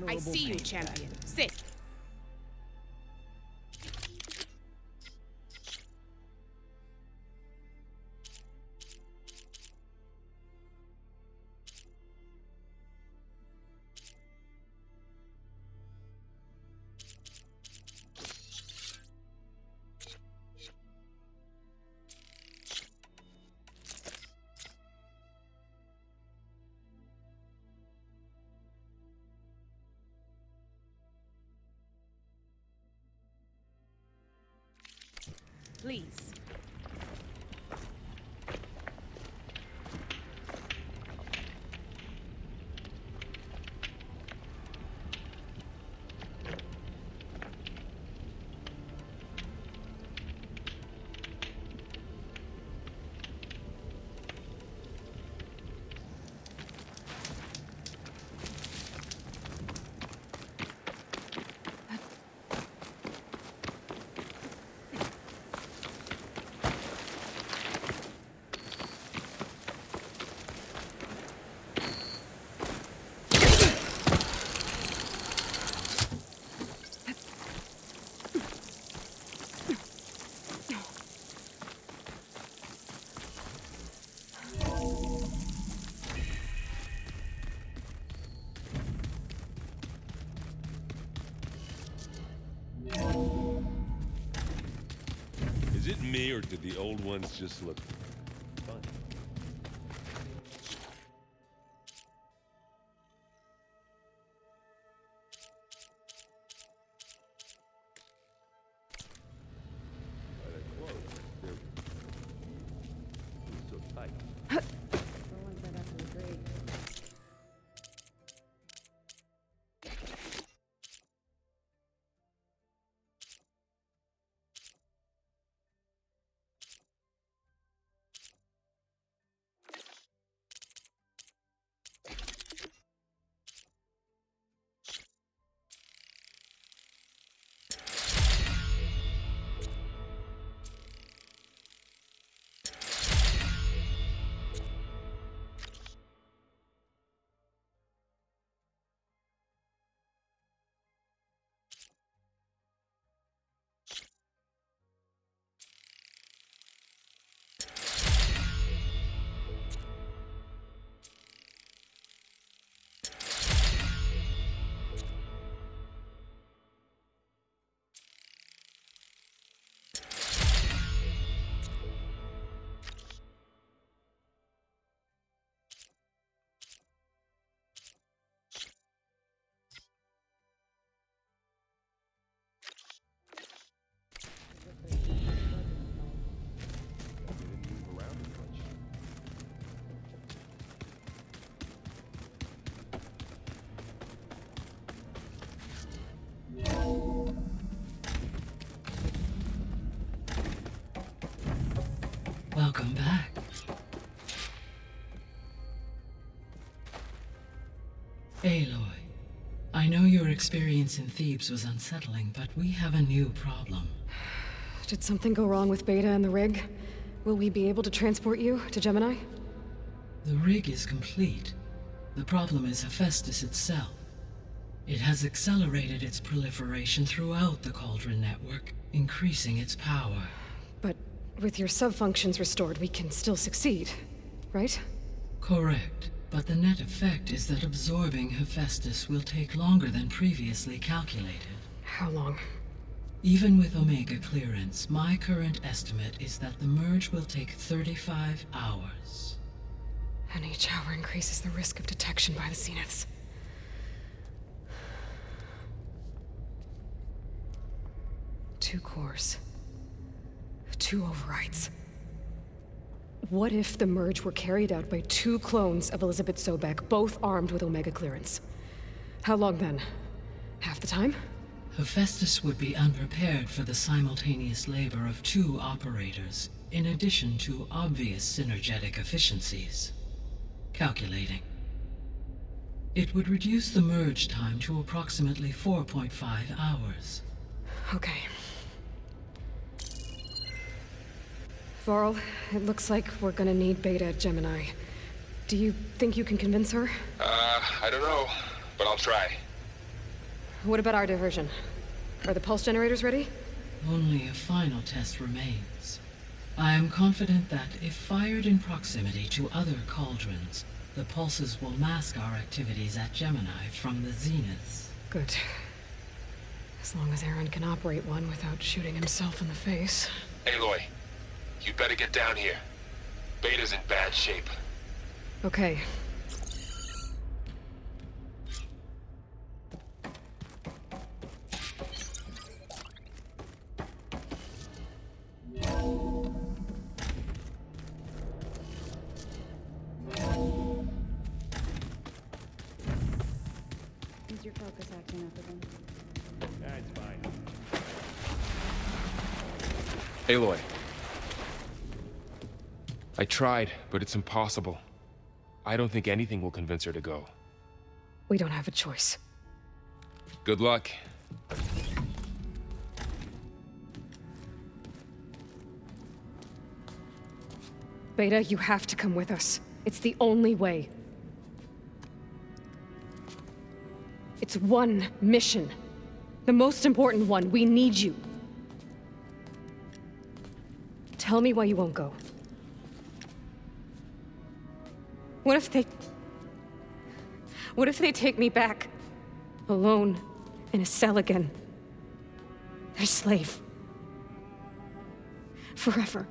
I see you, champion. Sit. Please. Is it me, or did the old ones just look fun? They're close. They're so tight. Welcome back. Aloy, I know your experience in Thebes was unsettling, but we have a new problem. Did something go wrong with Beta and the rig? Will we be able to transport you to Gemini? The rig is complete. The problem is Hephaestus itself. It has accelerated its proliferation throughout the Cauldron network, increasing its power. But with your sub-functions restored, we can still succeed, right? Correct. But the net effect is that absorbing Hephaestus will take longer than previously calculated. How long? Even with Omega clearance, my current estimate is that the merge will take 35 hours. And each hour increases the risk of detection by the Zeniths. Two cores. Two overrides. What if the merge were carried out by two clones of Elizabeth Sobek, both armed with Omega clearance? How long then? Half the time? Hephaestus would be unprepared for the simultaneous labor of two operators, in addition to obvious synergetic efficiencies. Calculating. It would reduce the merge time to approximately 4.5 hours. Okay. Varl, it looks like we're gonna need Beta at Gemini. Do you think you can convince her? I don't know, but I'll try. What about our diversion? Are the pulse generators ready? Only a final test remains. I am confident that if fired in proximity to other cauldrons, the pulses will mask our activities at Gemini from the zeniths. Good. As long as Aaron can operate one without shooting himself in the face. Aloy, you better get down here. Beta's in bad shape. Okay. Is your focus acting up again? That's fine. Aloy. I tried, but it's impossible. I don't think anything will convince her to go. We don't have a choice. Good luck. Beta, you have to come with us. It's the only way. It's one mission. The most important one. We need you. Tell me why you won't go. What if they take me back? Alone, in a cell again. Their slave. Forever.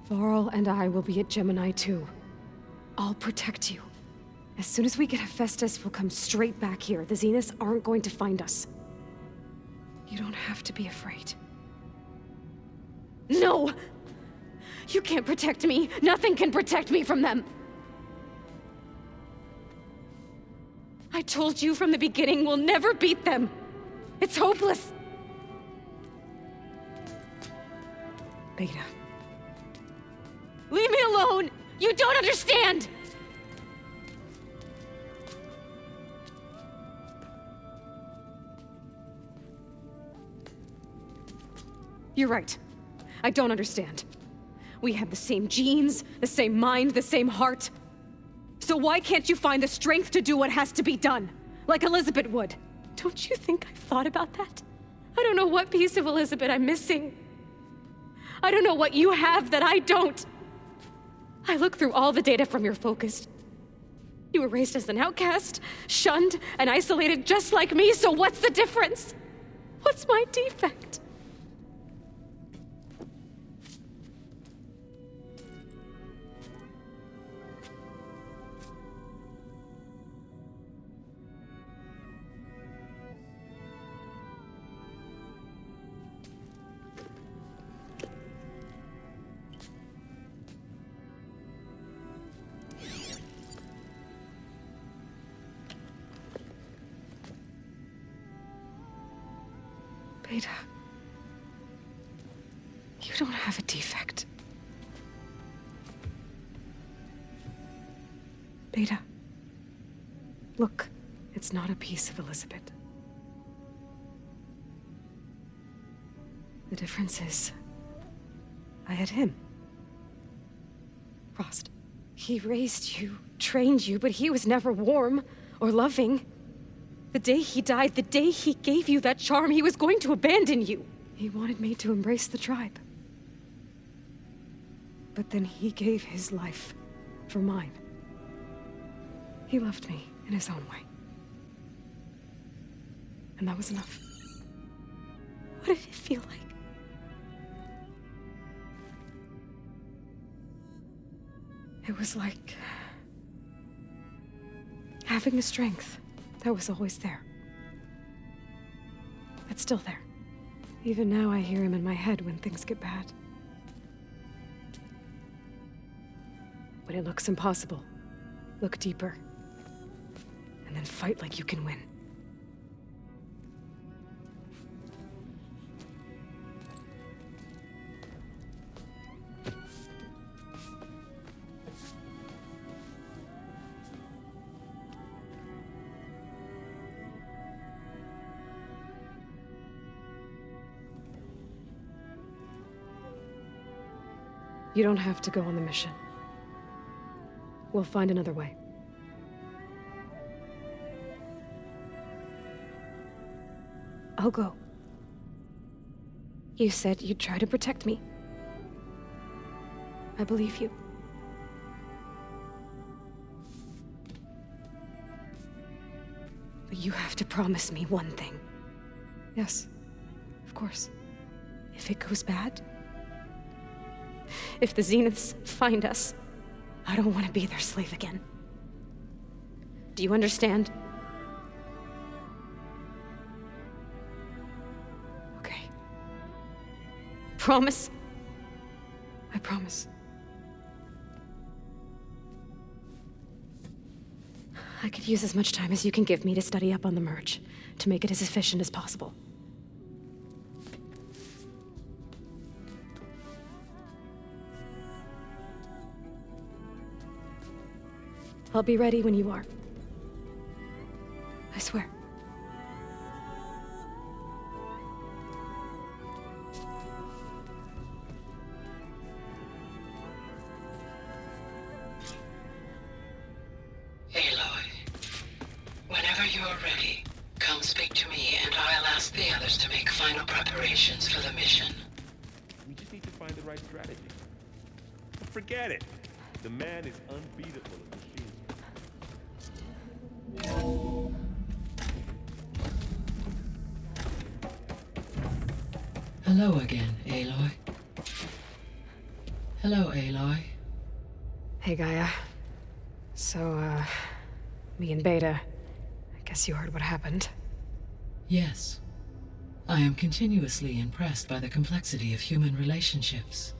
Varl and I will be at Gemini too. I'll protect you. As soon as we get Hephaestus, we'll come straight back here. The Zeniths aren't going to find us. You don't have to be afraid. No! You can't protect me. Nothing can protect me from them. I told you from the beginning, we'll never beat them. It's hopeless. Beta. Leave me alone! You don't understand! You're right. I don't understand. We have the same genes, the same mind, the same heart. So why can't you find the strength to do what has to be done? Like Elizabeth would. Don't you think I've thought about that? I don't know what piece of Elizabeth I'm missing. I don't know what you have that I don't. I look through all the data from your focus. You were raised as an outcast, shunned, and isolated just like me, so what's the difference? What's my defect? Beta, you don't have a defect. Beta, look, it's not a piece of Elizabeth. The difference is, I had him. Rost. He raised you, trained you, but he was never warm or loving. The day he died, the day he gave you that charm, he was going to abandon you. He wanted me to embrace the tribe. But then he gave his life for mine. He loved me in his own way. And that was enough. What did it feel like? It was like having the strength that was always there. That's still there. Even now I hear him in my head when things get bad. When it looks impossible, look deeper. And then fight like you can win. You don't have to go on the mission. We'll find another way. I'll go. You said you'd try to protect me. I believe you. But you have to promise me one thing. Yes, of course. If it goes bad, if the Zeniths find us, I don't want to be their slave again. Do you understand? Okay. Promise? I promise. I could use as much time as you can give me to study up on the merge, to make it as efficient as possible. I'll be ready when you are. I swear. Aloy, whenever you are ready, come speak to me and I'll ask the others to make final preparations for the mission. We just need to find the right strategy. Forget it. The man is unbeatable at machines. Hello again, Aloy. Hello, Aloy. Hey, Gaia. So, me and Beta, I guess you heard what happened. Yes. I am continuously impressed by the complexity of human relationships.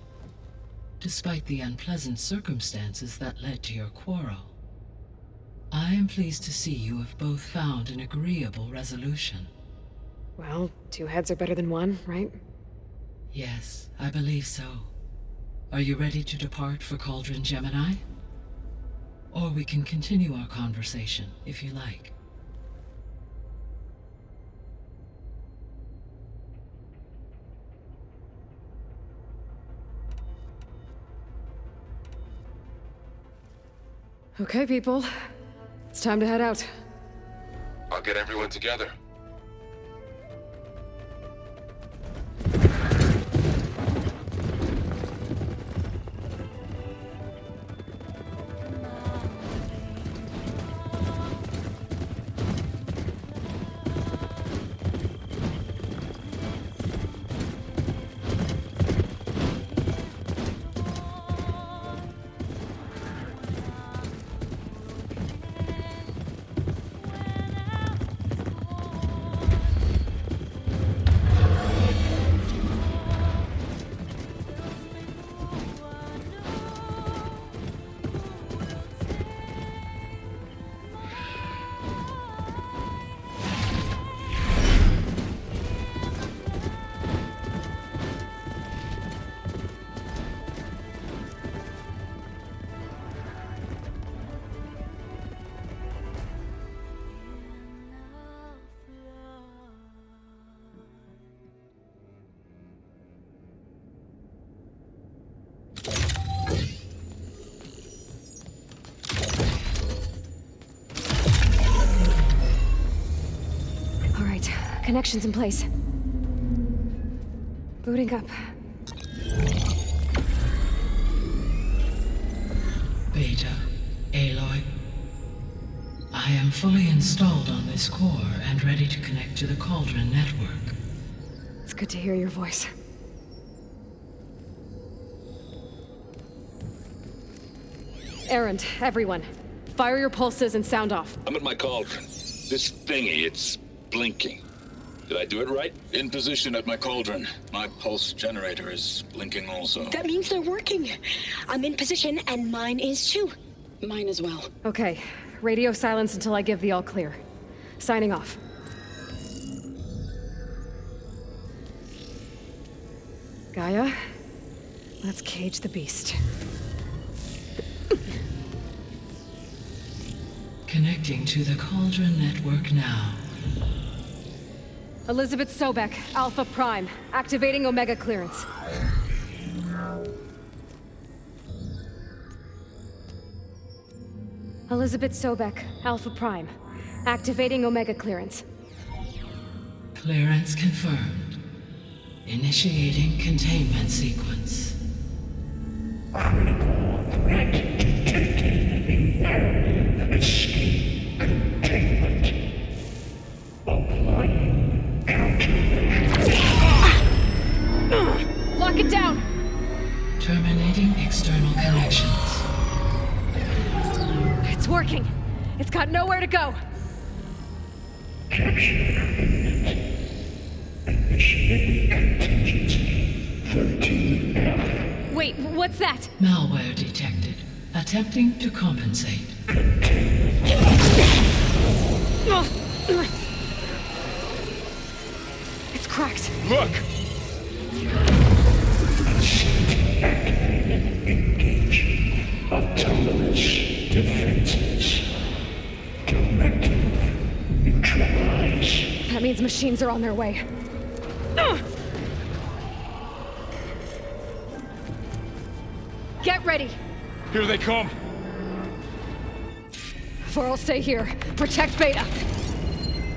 Despite the unpleasant circumstances that led to your quarrel, I am pleased to see you have both found an agreeable resolution. Well, two heads are better than one, right? Yes, I believe so. Are you ready to depart for Cauldron Gemini? Or we can continue our conversation, if you like. Okay, people. It's time to head out. I'll get everyone together. All right, connections in place. Booting up. Beta, Aloy. I am fully installed on this core and ready to connect to the Cauldron network. It's good to hear your voice. Erend, everyone. Fire your pulses and sound off. I'm at my cauldron. This thingy, it's blinking. Did I do it right? In position at my cauldron. My pulse generator is blinking also. That means they're working. I'm in position, and mine is too. Mine as well. Okay, radio silence until I give the all clear. Signing off. Gaia, let's cage the beast. Connecting to the Cauldron network now. Elizabeth Sobek, Alpha Prime, activating Omega clearance. Elizabeth Sobek, Alpha Prime, activating Omega clearance. Clearance confirmed. Initiating containment sequence. Critical threat detected. Imperative escape containment. Applying countermeasures. Lock it down! Terminating external connections. It's working. It's got nowhere to go. Capture imminent. Initiating contingency 13F. Wait, what's that? Malware detected. Attempting to compensate. It's cracked. Look! Engaging autonomous defenses. Directive neutralize. That means machines are on their way. Get ready. Here they come! Vor'll stay here. Protect Beta.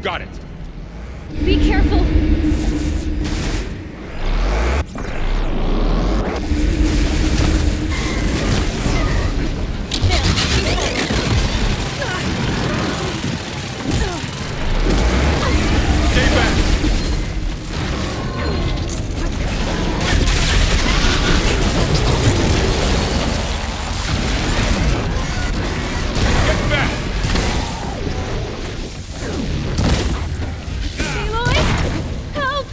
Got it! Be careful. Stay back! Get back! Aloy! Help!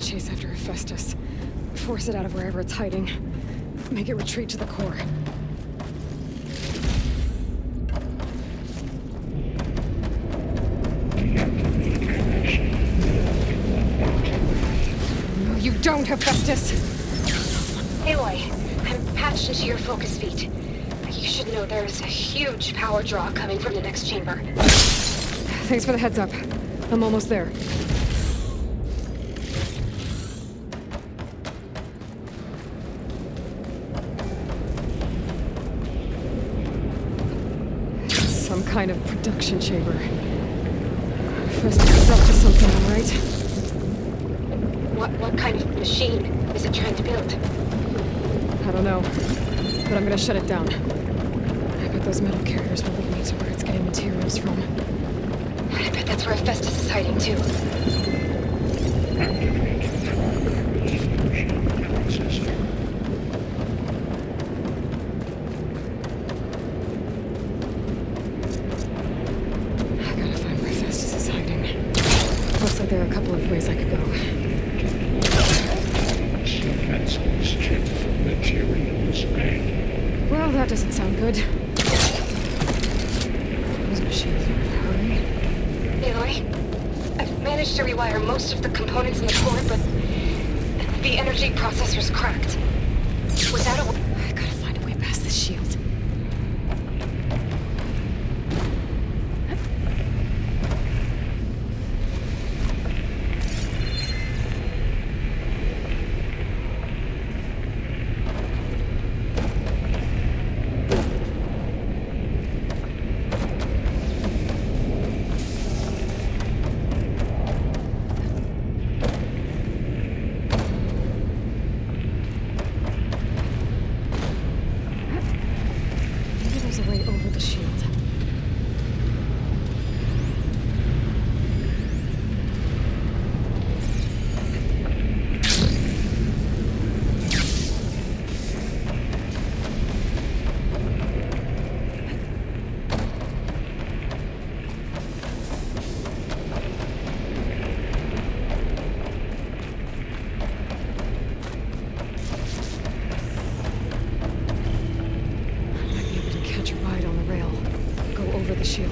chase after Hephaestus. Force it out of wherever it's hiding. Make it retreat to the core. No, you don't, Hephaestus! Aloy, I'm patched into your focus feed. You should know there's a huge power draw coming from the next chamber. Thanks for the heads up. I'm almost there. Some kind of production chamber. Hephaestus is up to something, all right? What kind of machine is it trying to build? I don't know, but I'm gonna shut it down. I bet those metal carriers will lead me to where it's getting materials from. I bet that's where Hephaestus is hiding too. I gotta find where Hephaestus is hiding. Looks like there are a couple of ways I could go. Well, that doesn't sound good. Those machines are in a hurry. Aloy, I've managed to rewire most of the components in the core, but the energy processor's cracked. Without a... I gotta find a way past this shield. Maybe there's a way over the shield. I might be able to catch a ride on the rail. Go over the shield.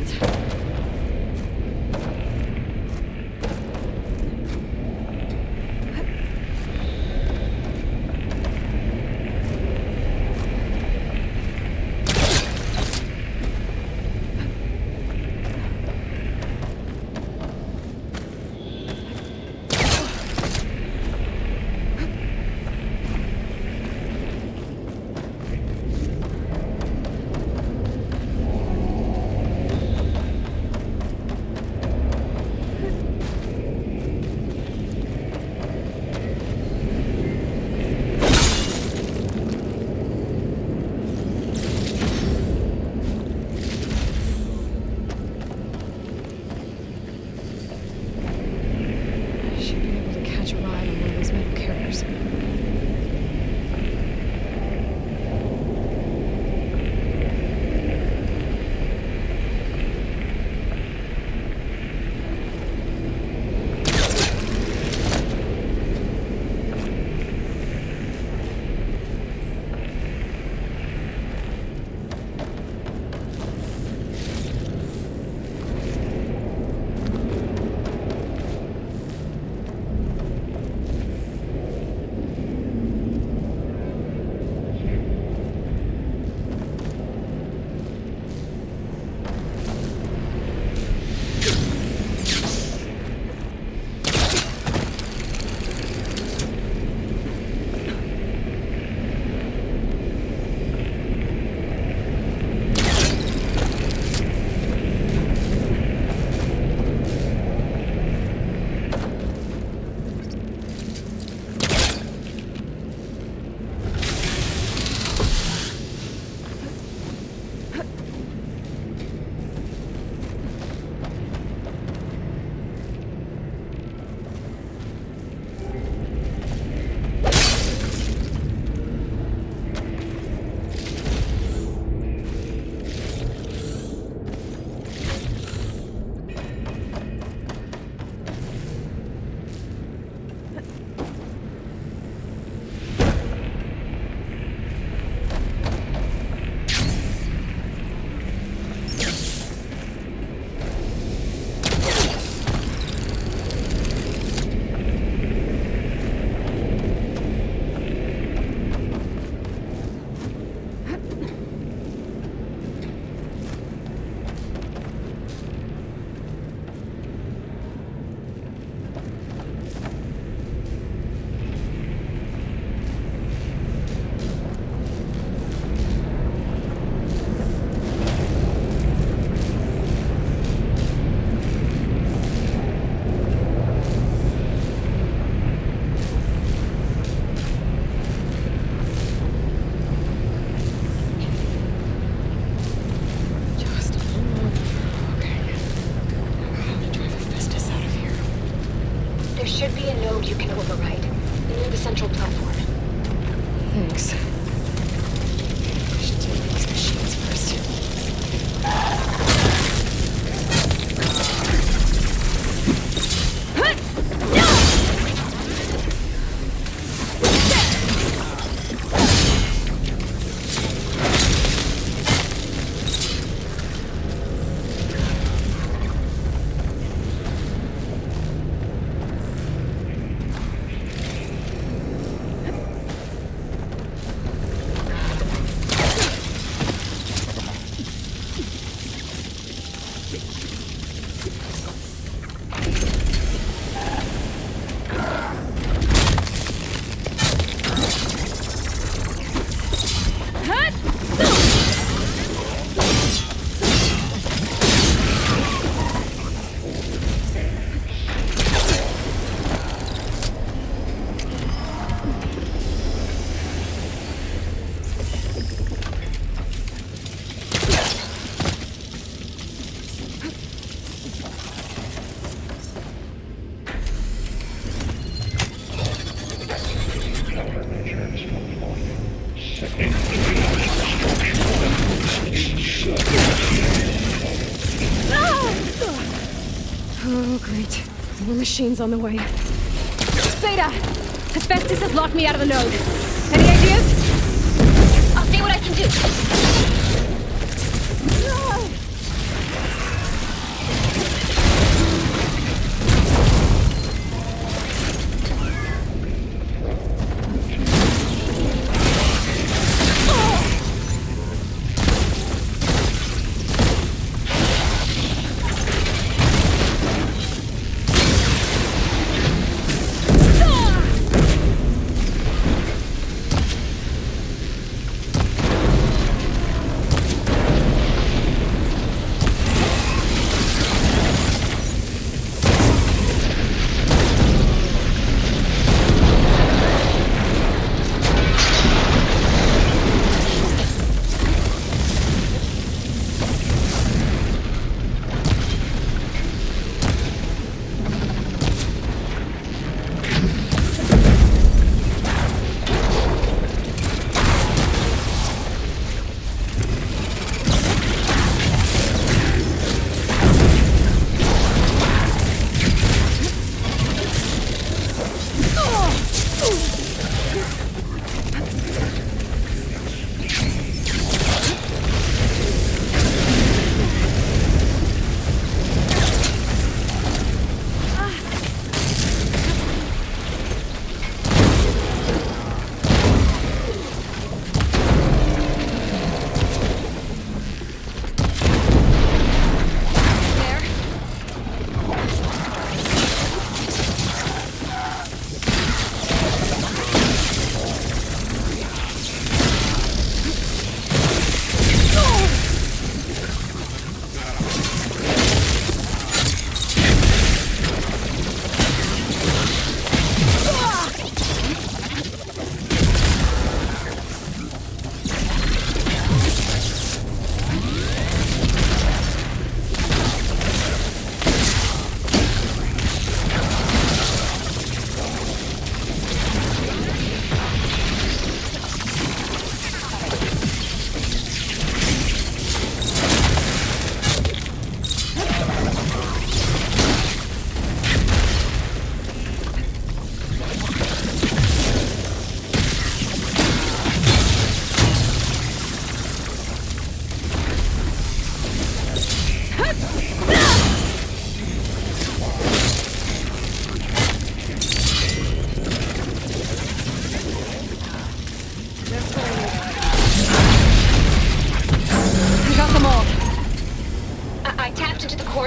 node you can override, near the central platform. Thanks. I should deal with these machines first. Oh, great. More machines on the way. Zeta! Hephaestus has locked me out of the node. Any ideas? I'll see what I can do.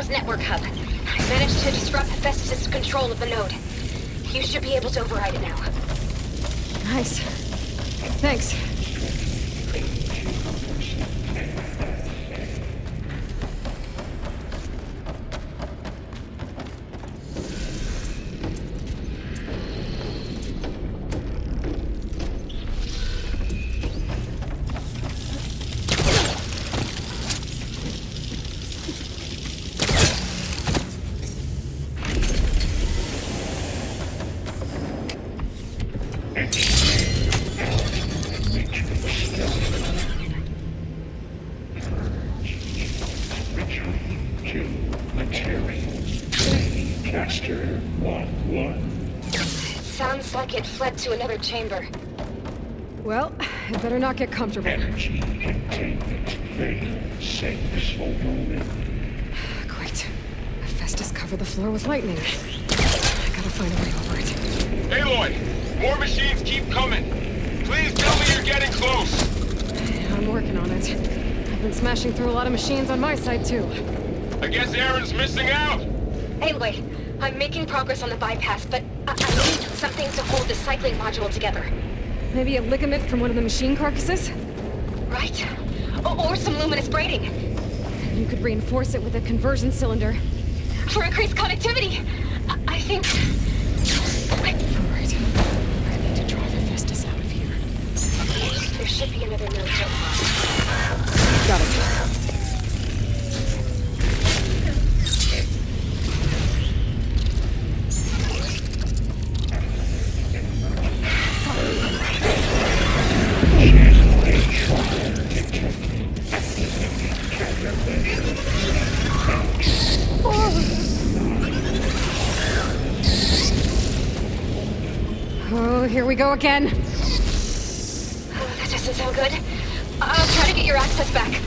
network hub. I managed to disrupt Hephaestus' control of the node. You should be able to override it now. Nice. Thanks. Master 1-1. Sounds like it fled to another chamber. Well, it better not get comfortable. Energy containment failure. Safe for moment. Great. Hephaestus covered the floor with lightning. I gotta find a way over it. Aloy! More machines keep coming! Please tell me you're getting close! I'm working on it. I've been smashing through a lot of machines on my side, too. I guess Aaron's missing out! Anyway, I'm making progress on the bypass, but I need something to hold the cycling module together. Maybe a ligament from one of the machine carcasses? Right? Or some luminous braiding. You could reinforce it with a conversion cylinder. For increased connectivity! I think... Alright. I need to drive Hephaestus out of here. There should be another node jump. Got it. Oh, here we go again. Oh, that doesn't sound good. I'll try to get your access back.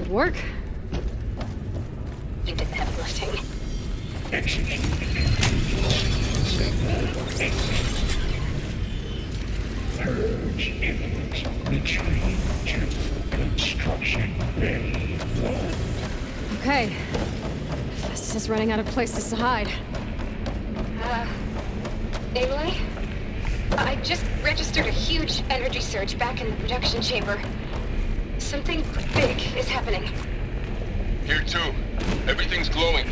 Good work. You did the heavy lifting. Execute. Purge imminent. Retreat to construction bay 1. Okay. Festus is running out of places to hide. Aloy? I just registered a huge energy surge back in the production chamber. Something big is happening. Here too. Everything's glowing.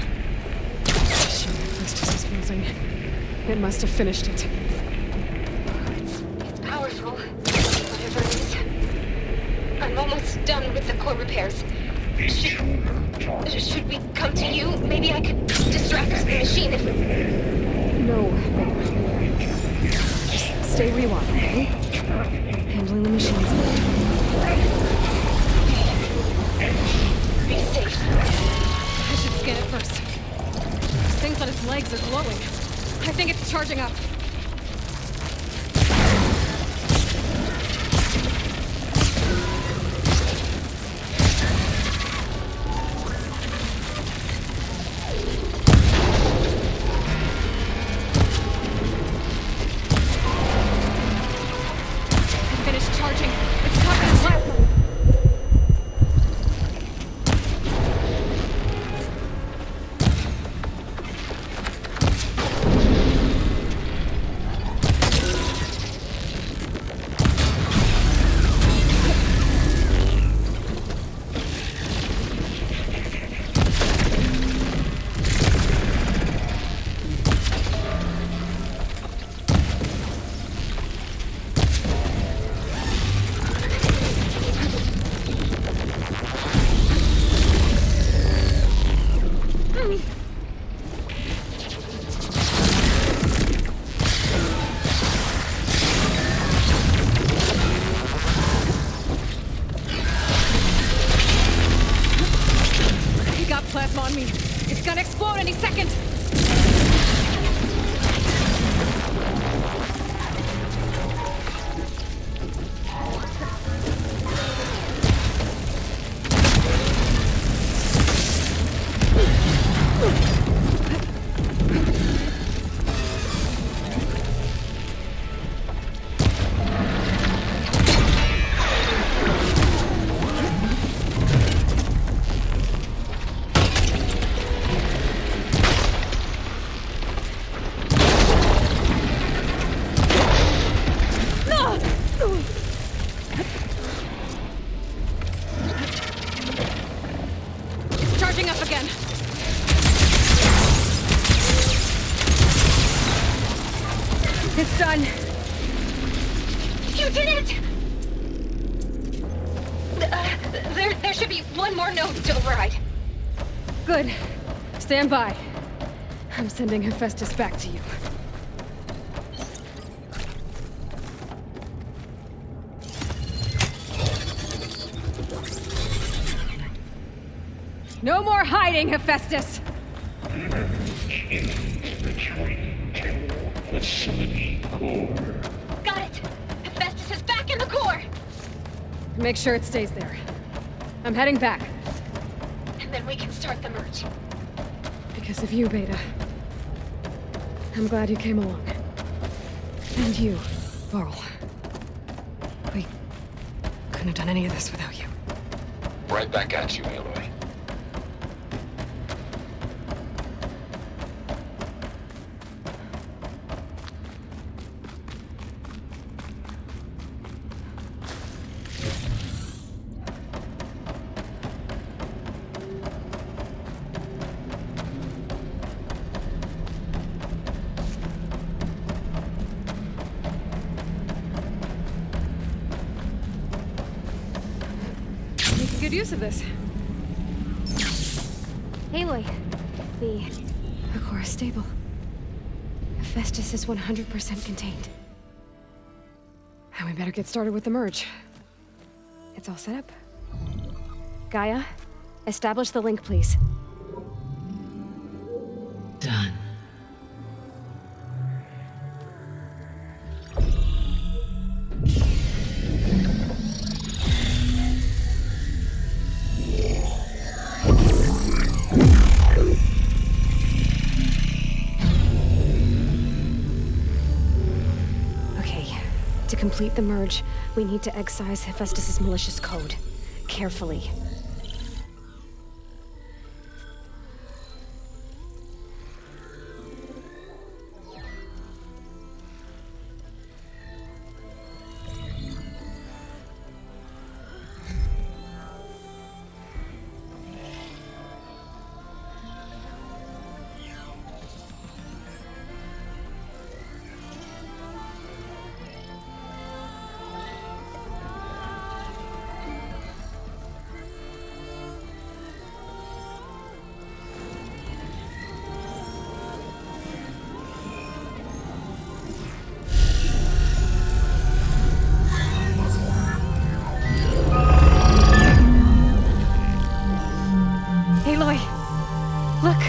Sure, Festus is losing. It must have finished it. It's powerful. Whatever it is. I'm almost done with the core repairs. Should we come to you? Maybe I could distract the machine if... No, just stay where you are, okay? Handling the machines. Be safe. I should scan it first. Those things on its legs are glowing. I think it's charging up. Finished charging. It's talking to platform. Plasma on me. It's gonna explode any second. Charging up again. It's done. You did it! There should be one more node to override. Good. Stand by. I'm sending Hephaestus back to you. No more hiding, Hephaestus! Returning to facility core. Got it! Hephaestus is back in the core! Make sure it stays there. I'm heading back. And then we can start the merge. Because of you, Beta. I'm glad you came along. And you, Varl. We couldn't have done any of this without you. Right back at you, Aloy. Making good use of this. Aloy, the core is stable. Hephaestus is 100% contained. And we better get started with the merge. It's all set up. Gaia, establish the link, please. Done. complete the merge, we need to excise Hephaestus' malicious code. Carefully. Aloy! Look!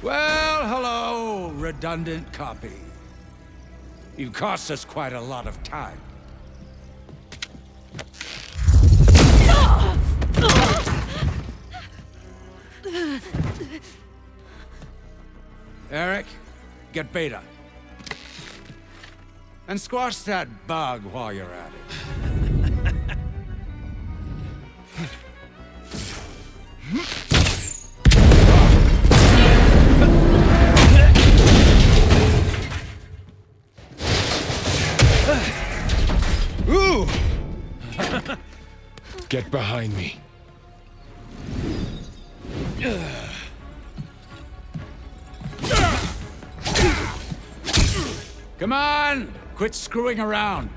Well, hello, redundant copy. You've cost us quite a lot of time. Eric, get Beta. And squash that bug while you're at it. Ooh! Get behind me. Come on! Quit screwing around.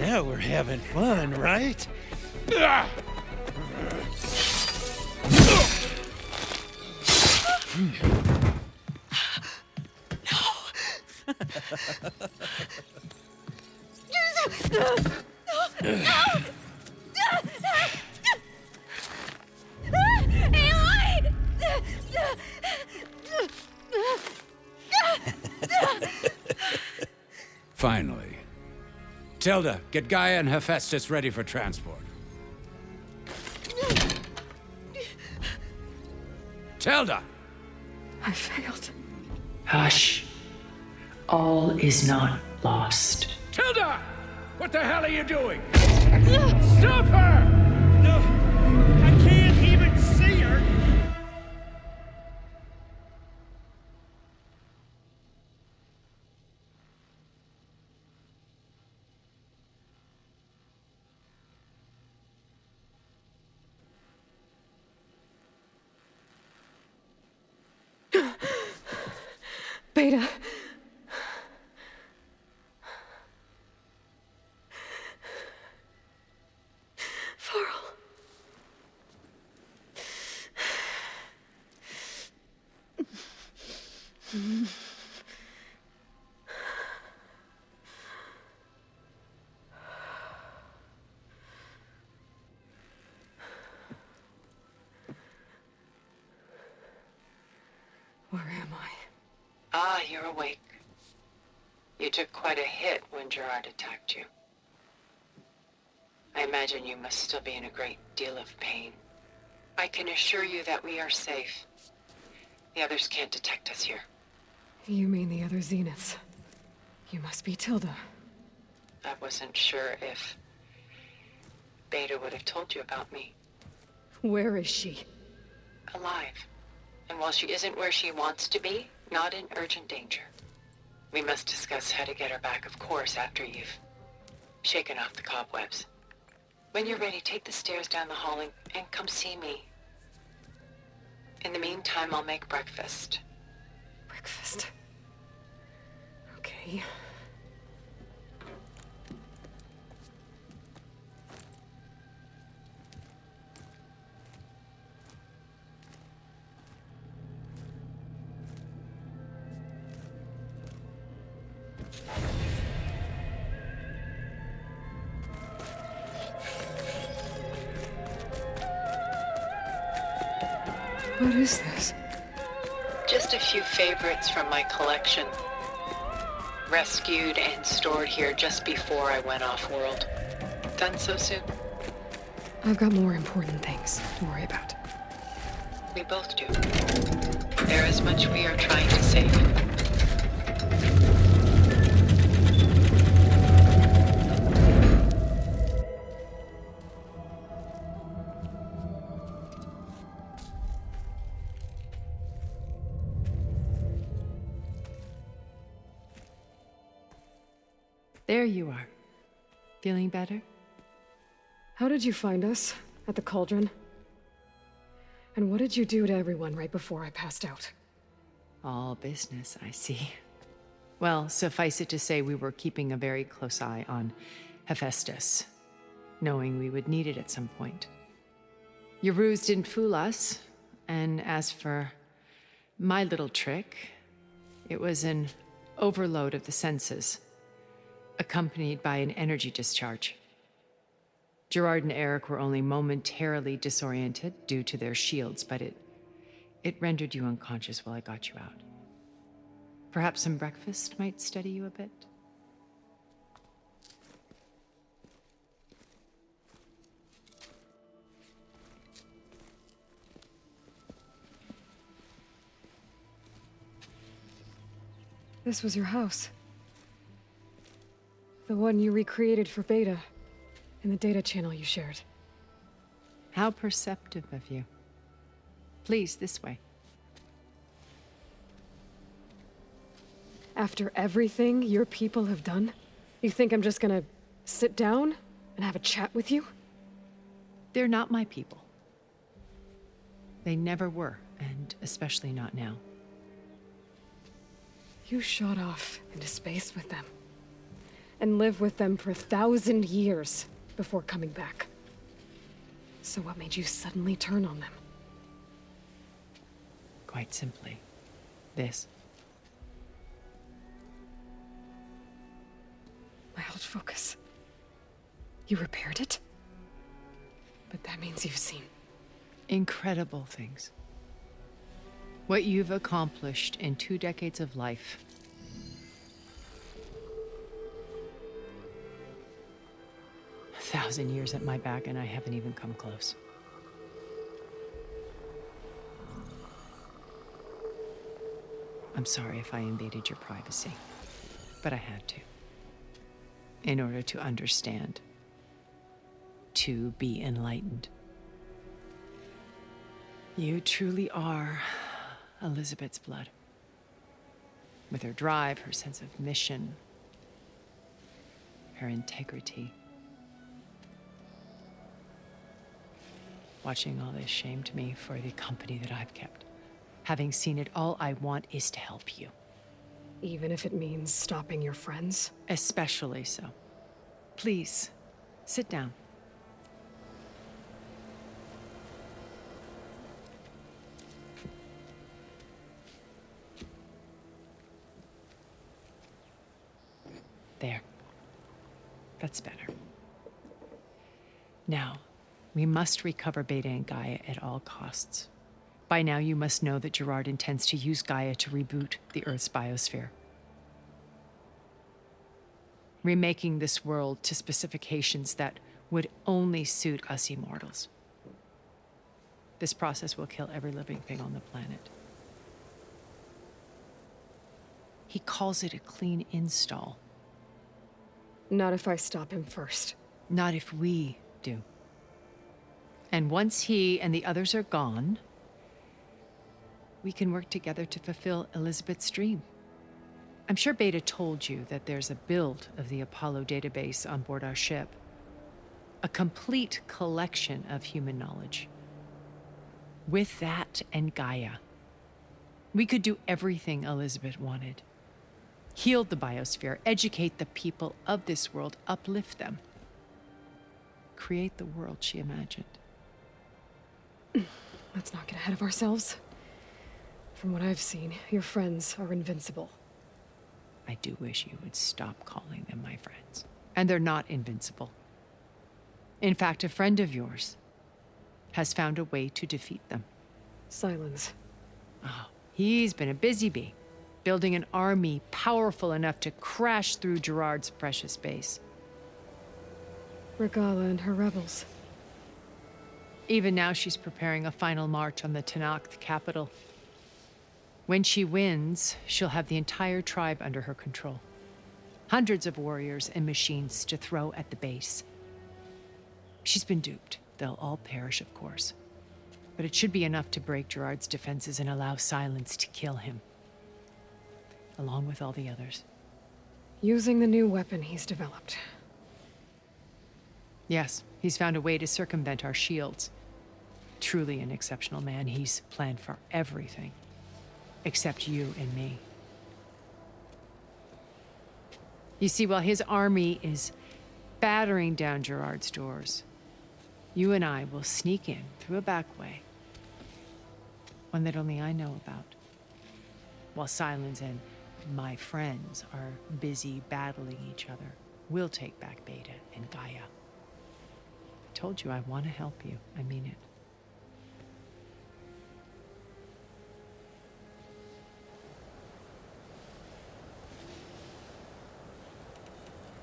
Now we're having fun, right? Finally. Tilda, get Gaia and Hephaestus ready for transport. Tilda! I failed. Hush. All is not lost. Tilda! What the hell are you doing? Stop her! No, I can't even see her. Beta. Varl. Where am I? Ah, you're awake. You took quite a hit when Gerard attacked you. I imagine you must still be in a great deal of pain. I can assure you that we are safe. The others can't detect us here. You mean the other Zeniths? You must be Tilda. I wasn't sure if Beta would have told you about me. Where is she? Alive. And while she isn't where she wants to be, not in urgent danger. We must discuss how to get her back, of course, after you've shaken off the cobwebs. When you're ready, take the stairs down the hall and come see me. In the meantime, I'll make breakfast. Breakfast. Okay. What is this? Just a few favorites from my collection. Rescued and stored here just before I went off-world. Done so soon? I've got more important things to worry about. We both do. There is much we are trying to save. There you are. Feeling better? How did you find us? At the Cauldron? And what did you do to everyone right before I passed out? All business, I see. Well, suffice it to say we were keeping a very close eye on Hephaestus, knowing we would need it at some point. Your ruse didn't fool us, and as for my little trick, it was an overload of the senses, accompanied by an energy discharge. Gerard and Eric were only momentarily disoriented due to their shields, but it rendered you unconscious while I got you out. Perhaps some breakfast might steady you a bit? This was your house. The one you recreated for Beta, in the data channel you shared. How perceptive of you. Please, this way. After everything your people have done, you think I'm just gonna sit down and have a chat with you? They're not my people. They never were, and especially not now. You shot off into space with them, and lived with them for 1,000 years before coming back. So what made you suddenly turn on them? Quite simply, this. My old focus. You repaired it? But that means you've seen incredible things. What you've accomplished in 2 decades of life. A 1,000 years at my back, and I haven't even come close. I'm sorry if I invaded your privacy, but I had to. In order to understand. To be enlightened. You truly are Elizabeth's blood. With her drive, her sense of mission, her integrity. Watching all this shamed me for the company that I've kept. Having seen it, all I want is to help you. Even if it means stopping your friends? Especially so. Please, sit down. There. That's better. Now, we must recover Beta and Gaia at all costs. By now, you must know that Gerard intends to use Gaia to reboot the Earth's biosphere. Remaking this world to specifications that would only suit us immortals. This process will kill every living thing on the planet. He calls it a clean install. Not if I stop him first. Not if we do. And once he and the others are gone, we can work together to fulfill Elizabeth's dream. I'm sure Beta told you that there's a build of the Apollo database on board our ship. A complete collection of human knowledge. With that and Gaia, we could do everything Elizabeth wanted. Heal the biosphere, educate the people of this world, uplift them. Create the world she imagined. Let's not get ahead of ourselves. From what I've seen, your friends are invincible. I do wish you would stop calling them my friends. And they're not invincible. In fact, a friend of yours has found a way to defeat them. Silence. Oh, he's been a busy bee, building an army powerful enough to crash through Gerard's precious base. Regala and her rebels. Even now, she's preparing a final march on the Tenakth capital. When she wins, she'll have the entire tribe under her control. Hundreds of warriors and machines to throw at the base. She's been duped. They'll all perish, of course. But it should be enough to break Gerard's defenses and allow Silence to kill him. Along with all the others. Using the new weapon he's developed. Yes, he's found a way to circumvent our shields. Truly an exceptional man. He's planned for everything. Except you and me. You see, while his army is battering down Gerard's doors, you and I will sneak in through a back way. One that only I know about. While Silence and my friends are busy battling each other, we'll take back Beta and Gaia. I told you I want to help you. I mean it.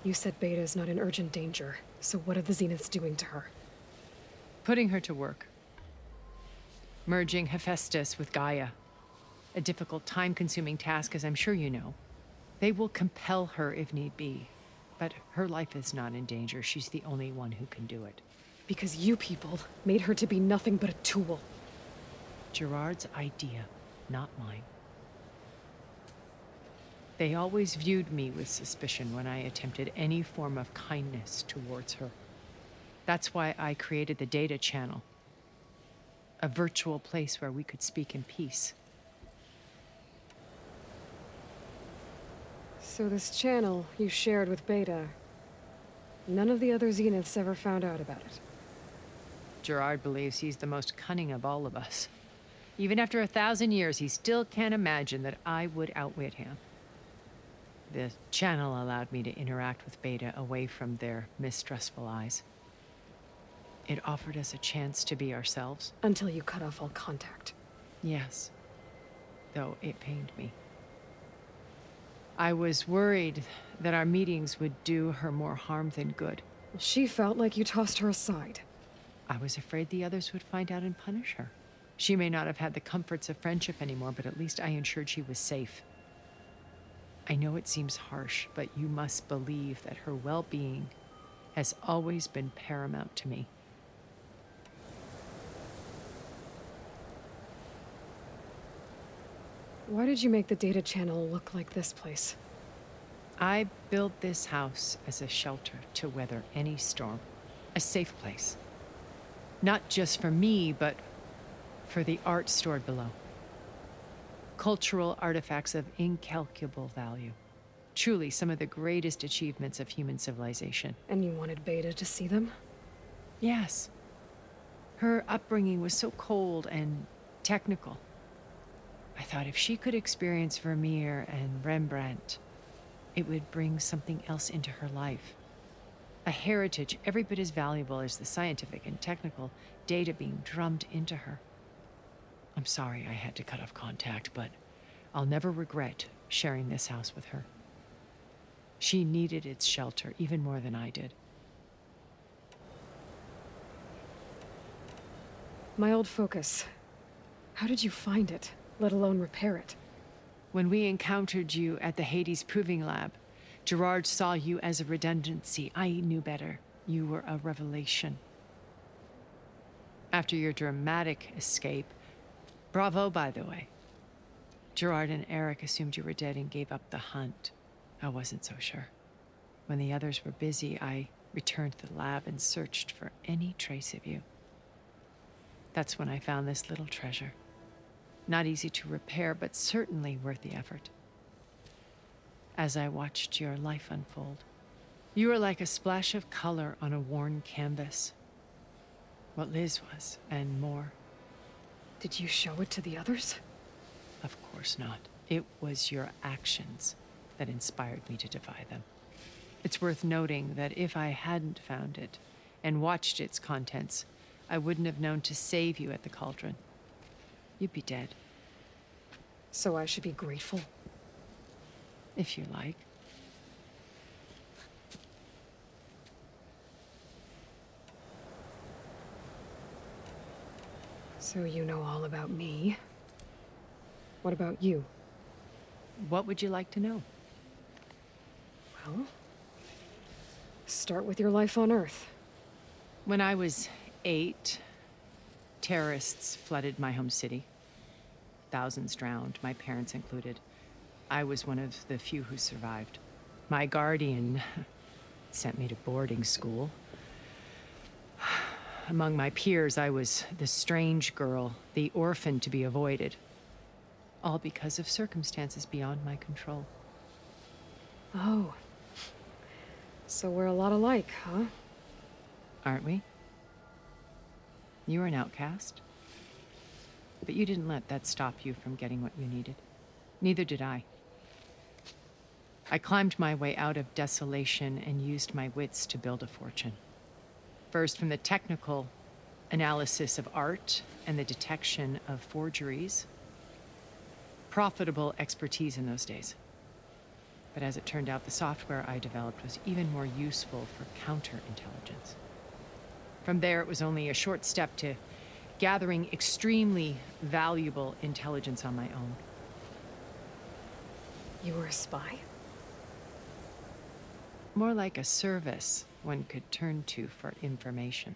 You said Beta is not in urgent danger, so what are the Zeniths doing to her? Putting her to work. Merging Hephaestus with Gaia. A difficult, time-consuming task, as I'm sure you know. They will compel her if need be. But her life is not in danger. She's the only one who can do it. Because you people made her to be nothing but a tool. Gerard's idea, not mine. They always viewed me with suspicion when I attempted any form of kindness towards her. That's why I created the data channel. A virtual place where we could speak in peace. So this channel you shared with Beta, none of the other Zeniths ever found out about it. Gerard believes he's the most cunning of all of us. Even after 1,000 years, he still can't imagine that I would outwit him. The channel allowed me to interact with Beta away from their mistrustful eyes. It offered us a chance to be ourselves. Until you cut off all contact. Yes. Though it pained me. I was worried that our meetings would do her more harm than good. She felt like you tossed her aside. I was afraid the others would find out and punish her. She may not have had the comforts of friendship anymore, but at least I ensured she was safe. I know it seems harsh, but you must believe that her well-being has always been paramount to me. Why did you make the data channel look like this place? I built this house as a shelter to weather any storm. A safe place. Not just for me, but for the art stored below. Cultural artifacts of incalculable value. Truly some of the greatest achievements of human civilization. And you wanted Beta to see them? Yes. Her upbringing was so cold and technical. I thought if she could experience Vermeer and Rembrandt, it would bring something else into her life. A heritage every bit as valuable as the scientific and technical data being drummed into her. I'm sorry I had to cut off contact, but I'll never regret sharing this house with her. She needed its shelter even more than I did. My old focus. How did you find it, let alone repair it? When we encountered you at the Hades Proving Lab, Gerard saw you as a redundancy. I knew better. You were a revelation. After your dramatic escape, bravo, by the way. Gerard and Eric assumed you were dead and gave up the hunt. I wasn't so sure. When the others were busy, I returned to the lab and searched for any trace of you. That's when I found this little treasure. Not easy to repair, but certainly worth the effort. As I watched your life unfold, you were like a splash of color on a worn canvas. What Liz was, and more. Did you show it to the others? Of course not. It was your actions that inspired me to defy them. It's worth noting that if I hadn't found it and watched its contents, I wouldn't have known to save you at the cauldron. You'd be dead. So I should be grateful? If you like. So you know all about me. What about you? What would you like to know? Well, start with your life on Earth. When I was 8, terrorists flooded my home city. Thousands drowned, my parents included. I was one of the few who survived. My guardian sent me to boarding school. Among my peers, I was the strange girl, the orphan to be avoided. All because of circumstances beyond my control. Oh. So we're a lot alike, huh? Aren't we? You were an outcast. But you didn't let that stop you from getting what you needed. Neither did I. I climbed my way out of desolation and used my wits to build a fortune. First, from the technical analysis of art and the detection of forgeries. Profitable expertise in those days. But as it turned out, the software I developed was even more useful for counterintelligence. From there, it was only a short step to gathering extremely valuable intelligence on my own. You were a spy? More like a service one could turn to for information.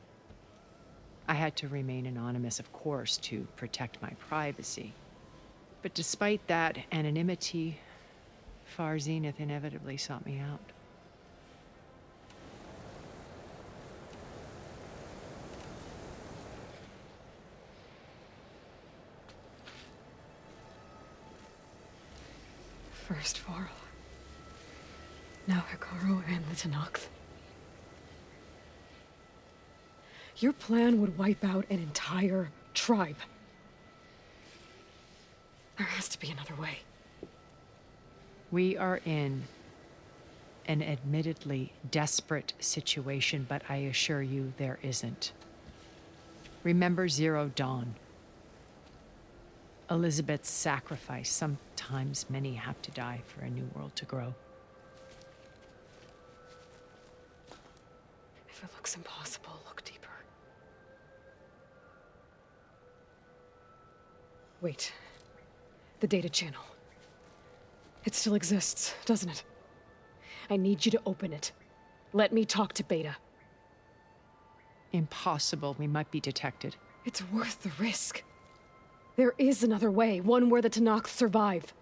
I had to remain anonymous, of course, to protect my privacy. But despite that anonymity, Far Zenith inevitably sought me out. First Varl. Now Hekarro and the Tenakth. Your plan would wipe out an entire tribe. There has to be another way. We are in an admittedly desperate situation, but I assure you there isn't. Remember Zero Dawn. Elizabeth's sacrifice. Sometimes many have to die for a new world to grow. If it looks impossible, look deeper. Wait. The data channel. It still exists, doesn't it? I need you to open it. Let me talk to Beta. Impossible. We might be detected. It's worth the risk. There is another way, one where the Tenakth survive.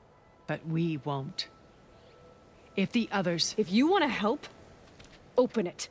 But we won't. If the others... If you want to help, open it.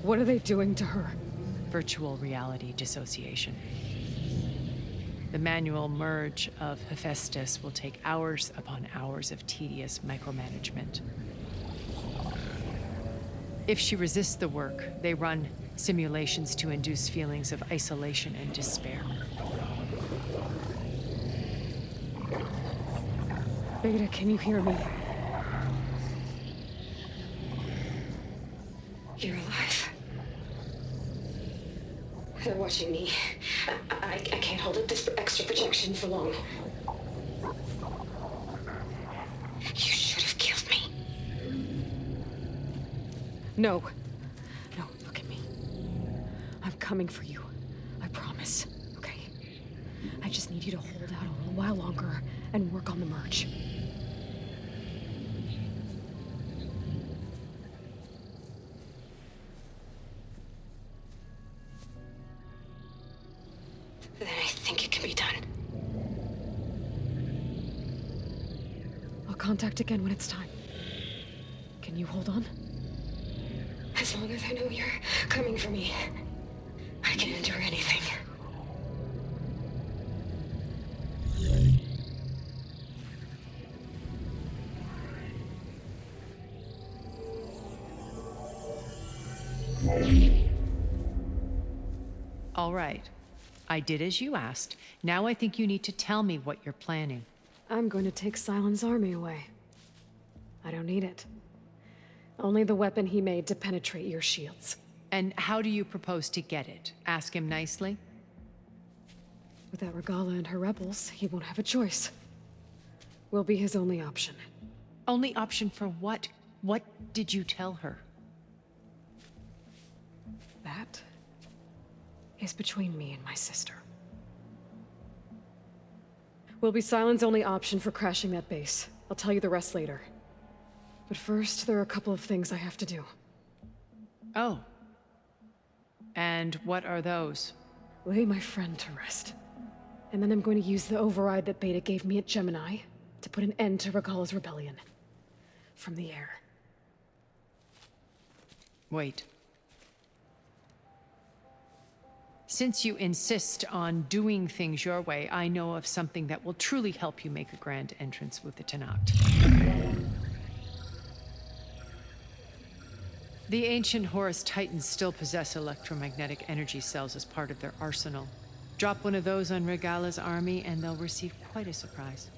What are they doing to her? Virtual reality dissociation. The manual merge of Hephaestus will take hours upon hours of tedious micromanagement. If she resists the work, they run simulations to induce feelings of isolation and despair. Beta, can you hear me? You're alive. They're watching me. I can't hold up this extra projection for long. You should have killed me. No. No, look at me. I'm coming for you. I promise. Okay? I just need you to hold out a little while longer and work on the merge. Then I think it can be done. I'll contact again when it's time. Can you hold on? As long as I know you're coming for me, I can endure anything. All right. I did as you asked. Now I think you need to tell me what you're planning. I'm going to take Sylens' army away. I don't need it. Only the weapon he made to penetrate your shields. And how do you propose to get it? Ask him nicely? Without Regalla and her rebels, he won't have a choice. We'll be his only option. Only option for what? What did you tell her? That is between me and my sister. Will be Sylens' only option for crashing that base. I'll tell you the rest later. But first, there are a couple of things I have to do. Oh. And what are those? Lay my friend to rest. And then I'm going to use the override that Beta gave me at Gemini to put an end to Regalla's rebellion. From the air. Wait. Since you insist on doing things your way, I know of something that will truly help you make a grand entrance with the Tenakth. The ancient Horus Titans still possess electromagnetic energy cells as part of their arsenal. Drop one of those on Regalla's army and they'll receive quite a surprise.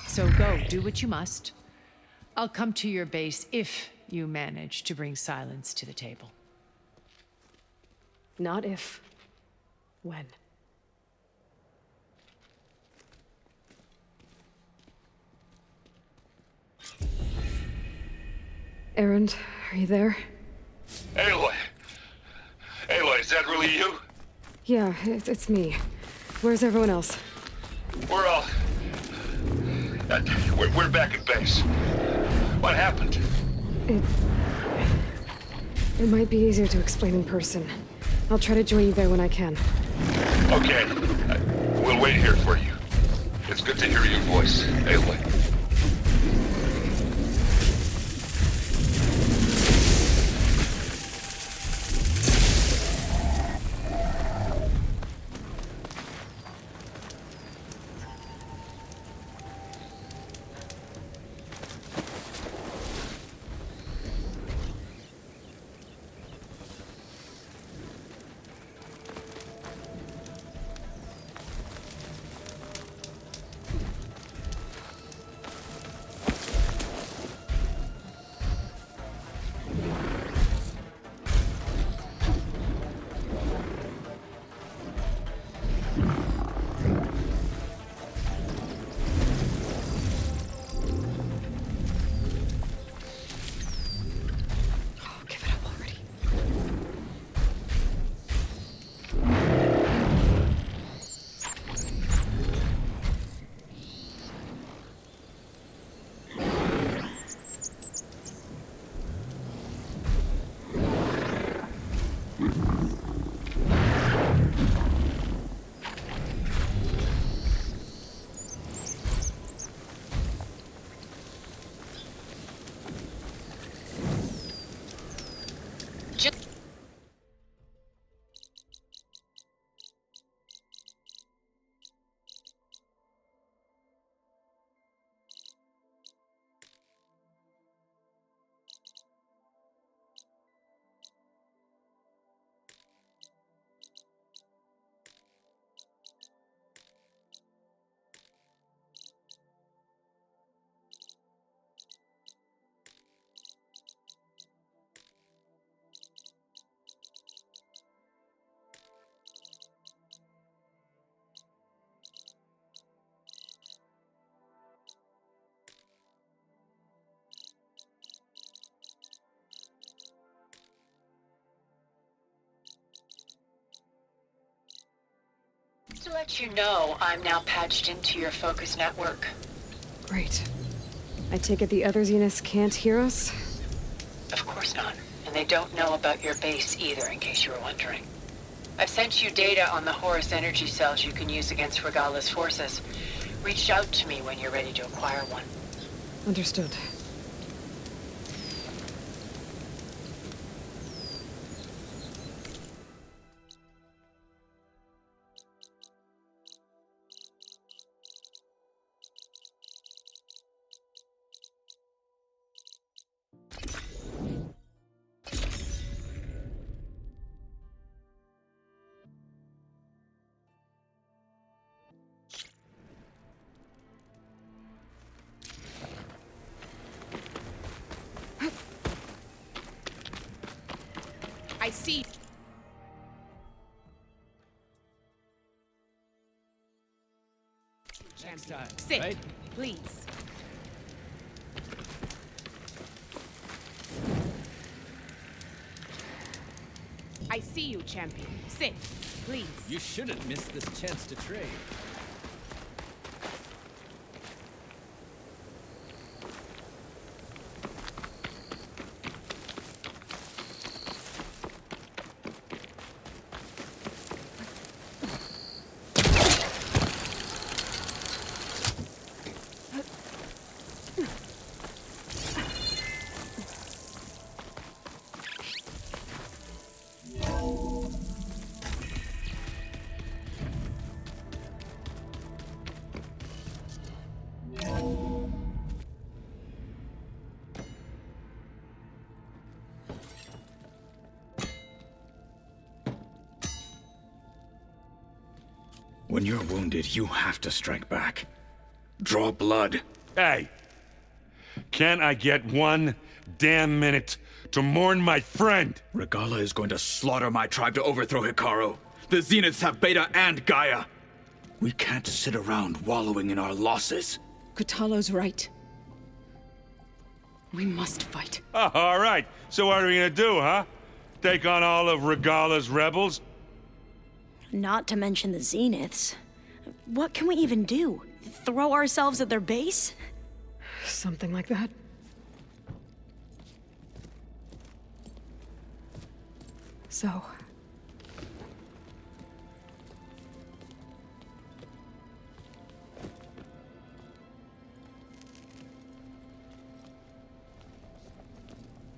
So go, do what you must. I'll come to your base if you manage to bring Sylens to the table. Not if. When. Erend, are you there? Aloy! Aloy, is that really you? Yeah, it's me. Where's everyone else? We're all... we're back at base. What happened? It might be easier to explain in person. I'll try to join you there when I can. Okay. We'll wait here for you. It's good to hear your voice, Aloy. To let you know, I'm now patched into your focus network. Great. I take it the other Zeniths can't hear us? Of course not. And they don't know about your base either, in case you were wondering. I've sent you data on the Horus energy cells you can use against Regalla's forces. Reach out to me when you're ready to acquire one. Understood. I see. Next time, Sit, right? please. I see you, champion. Sit, please. You shouldn't miss this chance to trade. When you're wounded, you have to strike back. Draw blood. Hey! Can't I get one damn minute to mourn my friend? Regalla is going to slaughter my tribe to overthrow Hekarro. The Zeniths have Beta and Gaia. We can't sit around wallowing in our losses. Kotallo's right. We must fight. Oh, all right. So what are we gonna do, huh? Take on all of Regalla's rebels? Not to mention the Zeniths. What can we even do? Throw ourselves at their base? Something like that. So...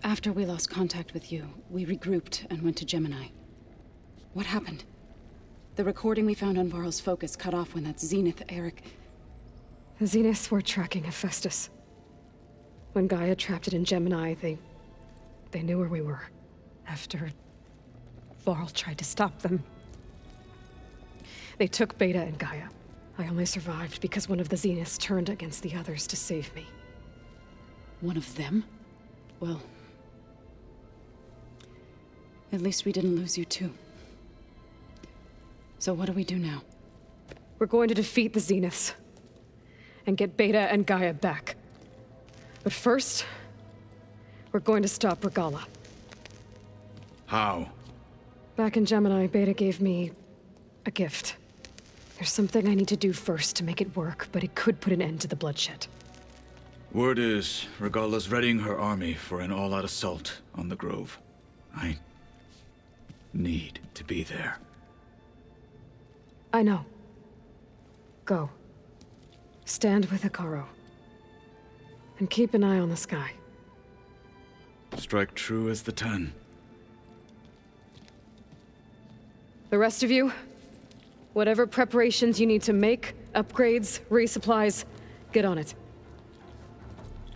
After we lost contact with you, we regrouped and went to Gemini. What happened? The recording we found on Varl's focus cut off when that Zenith, Eric... The Zeniths were tracking Hephaestus. When Gaia trapped it in Gemini, they knew where we were. After Varl tried to stop them. They took Beta and Gaia. I only survived because one of the Zeniths turned against the others to save me. One of them? Well... at least we didn't lose you too. So what do we do now? We're going to defeat the Zeniths. And get Beta and Gaia back. But first... we're going to stop Regalla. How? Back in Gemini, Beta gave me... a gift. There's something I need to do first to make it work, but it could put an end to the bloodshed. Word is, Regalla's readying her army for an all-out assault on the Grove. I need to be there. I know. Go. Stand with Hekarro. And keep an eye on the sky. Strike true as the 10. The rest of you, whatever preparations you need to make, upgrades, resupplies, get on it.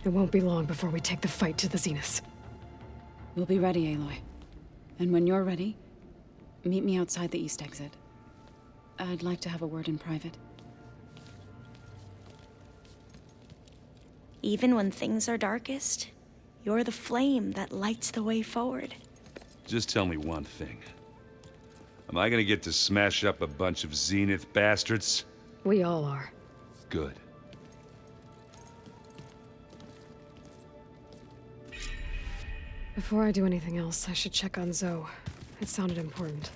It won't be long before we take the fight to the Zeniths. We'll be ready, Aloy. And when you're ready, meet me outside the east exit. I'd like to have a word in private. Even when things are darkest, you're the flame that lights the way forward. Just tell me one thing. Am I gonna get to smash up a bunch of Zenith bastards? We all are. Good. Before I do anything else, I should check on Zoe. It sounded important.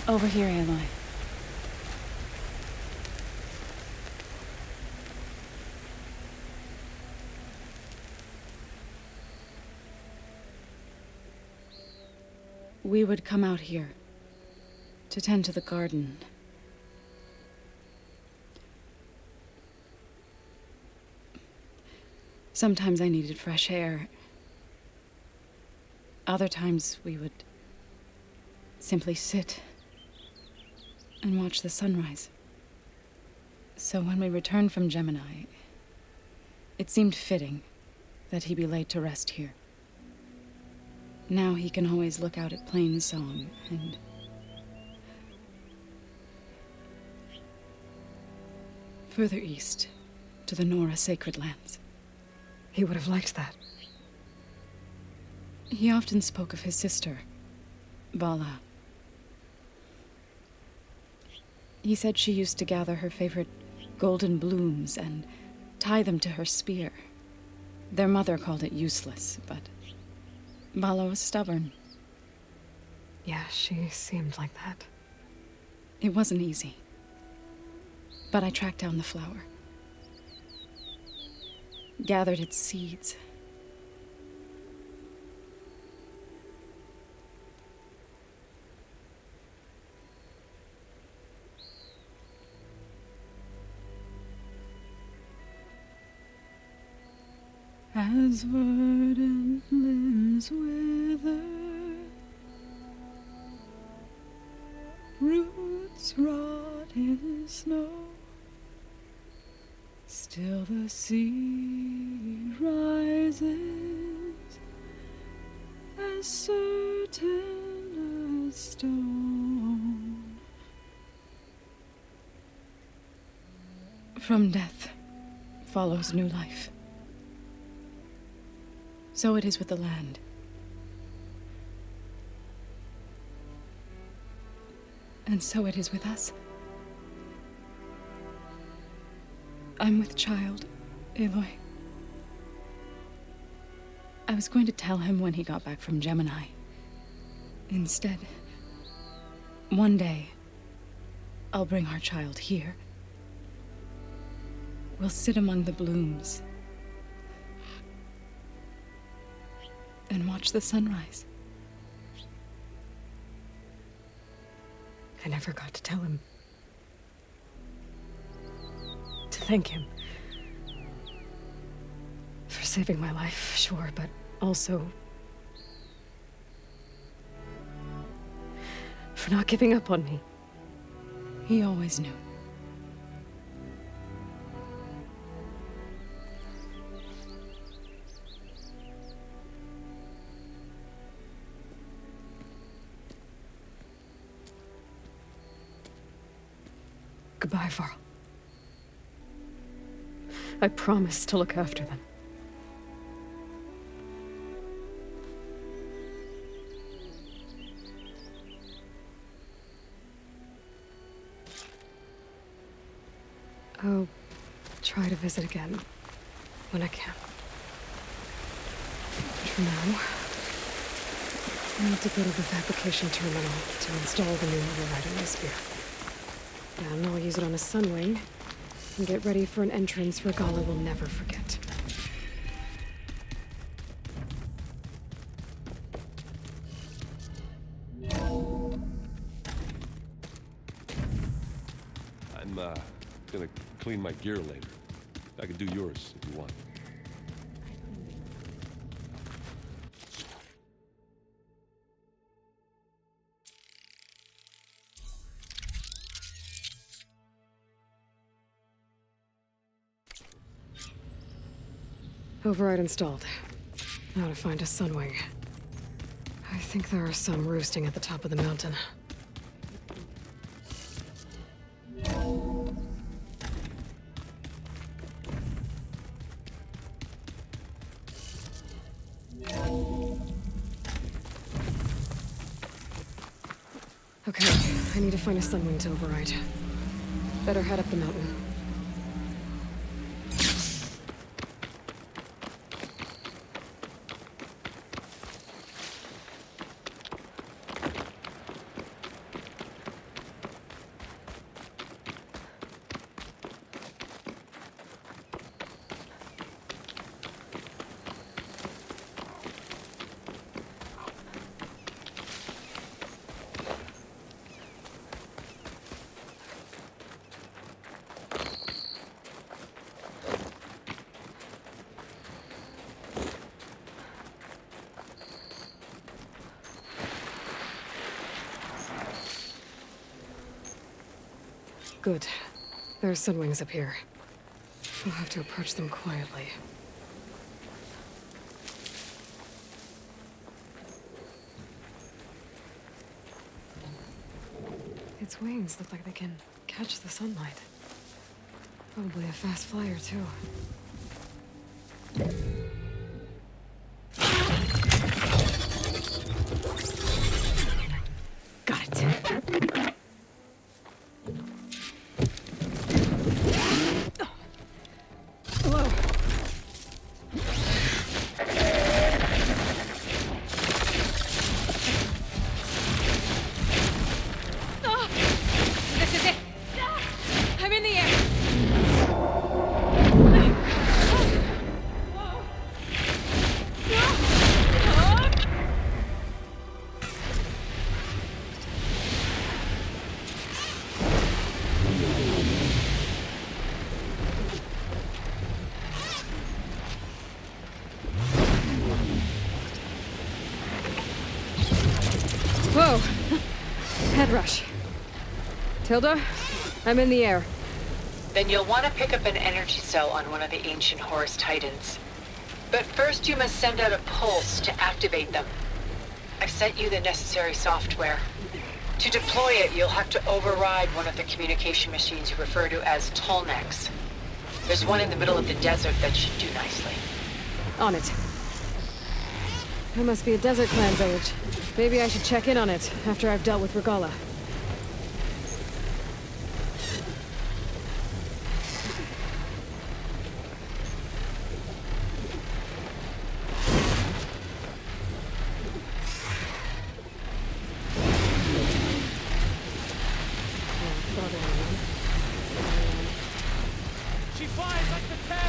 Over here, Aloy. We would come out here to tend to the garden. Sometimes I needed fresh air. Other times we would simply sit and watch the sunrise. So when we returned from Gemini, it seemed fitting that he be laid to rest here. Now he can always look out at Plainsong and further east to the Nora Sacred Lands. He would have liked that. He often spoke of his sister, Bala. He said she used to gather her favorite golden blooms and tie them to her spear. Their mother called it useless, but Bala was stubborn. Yeah, she seemed like that. It wasn't easy. But I tracked down the flower. Gathered its seeds. As verdant limbs wither, roots rot in snow, still the sea rises, as certain as stone. From death follows new life. So it is with the land. And so it is with us. I'm with child, Aloy. I was going to tell him when he got back from Gemini. Instead, one day, I'll bring our child here. We'll sit among the blooms and watch the sunrise. I never got to tell him. To thank him. For saving my life, sure, but also for not giving up on me. He always knew. Goodbye, Varl. I promise to look after them. I'll try to visit again when I can. But for now, I need to go to the fabrication terminal to install the new override in my spear. Then I'll use it on a Sunwing and get ready for an entrance Regalla will never forget. I'm gonna clean my gear later. I can do yours if you want. Override installed. Now to find a Sunwing. I think there are some roosting at the top of the mountain. Okay, I need to find a Sunwing to override. Better head up the mountain. Good. There's Sunwings up here. We'll have to approach them quietly. Its wings look like they can catch the sunlight. Probably a fast flyer, too. Got it. Whoa. This is it. I'm in the air. Whoa! Head rush. Tilda, I'm in the air. Then you'll want to pick up an energy cell on one of the ancient Horus Titans. But first you must send out a pulse to activate them. I've sent you the necessary software. To deploy it, you'll have to override one of the communication machines you refer to as Tolnecs. There's one in the middle of the desert that should do nicely. On it. That must be a Desert Clan village. Maybe I should check in on it after I've dealt with Regalla. She flies like the 10!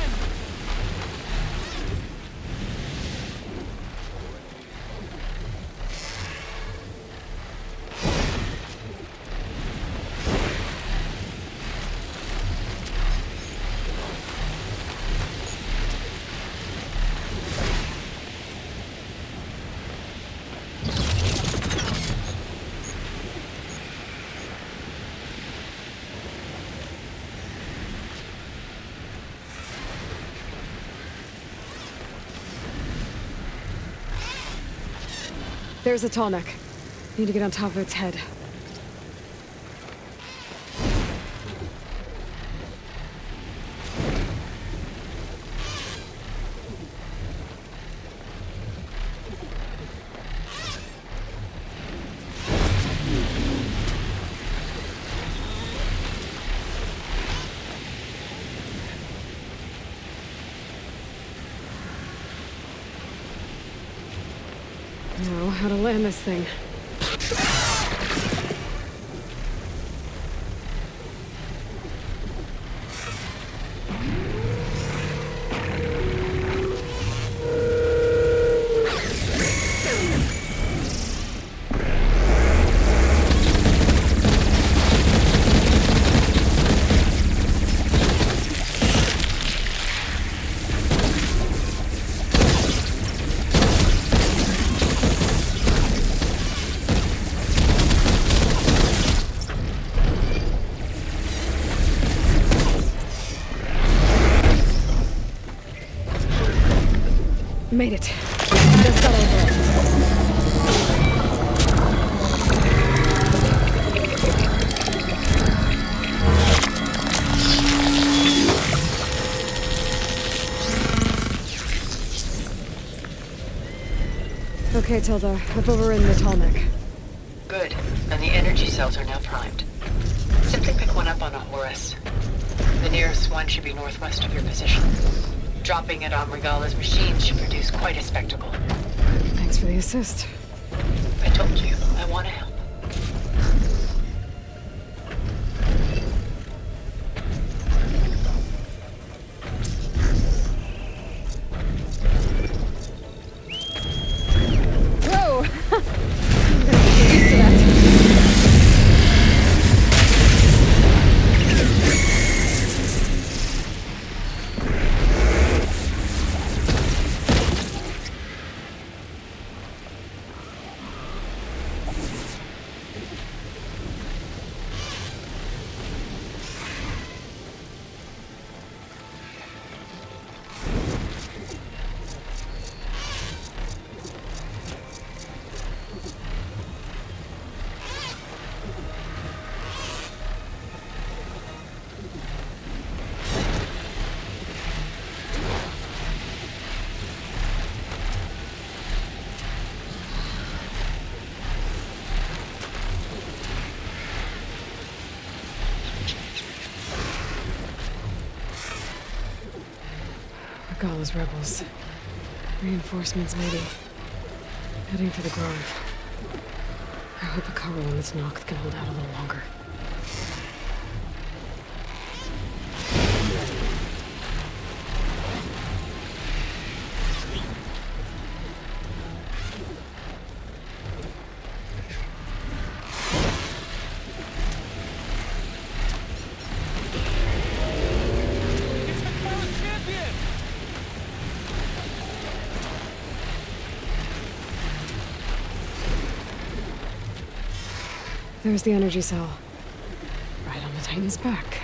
There's a Tallneck. Need to get on top of its head. Now, how to land this thing. Made it. Just got over it. Okay, Tilda. I've overridden the Tallneck. Good. And the energy cells are now primed. Simply pick one up on a Horus. The nearest one should be northwest of your position. Dropping it on Regalla's machines should produce quite a spectacle. Thanks for the assist. I told you, I want to help. Whoa! I'm gonna get used to that. Regalla's rebels. Reinforcements, maybe. Heading for the Grove. I hope Hekarro and this Noct can hold out a little longer. There's the energy cell. Right on the Titan's back.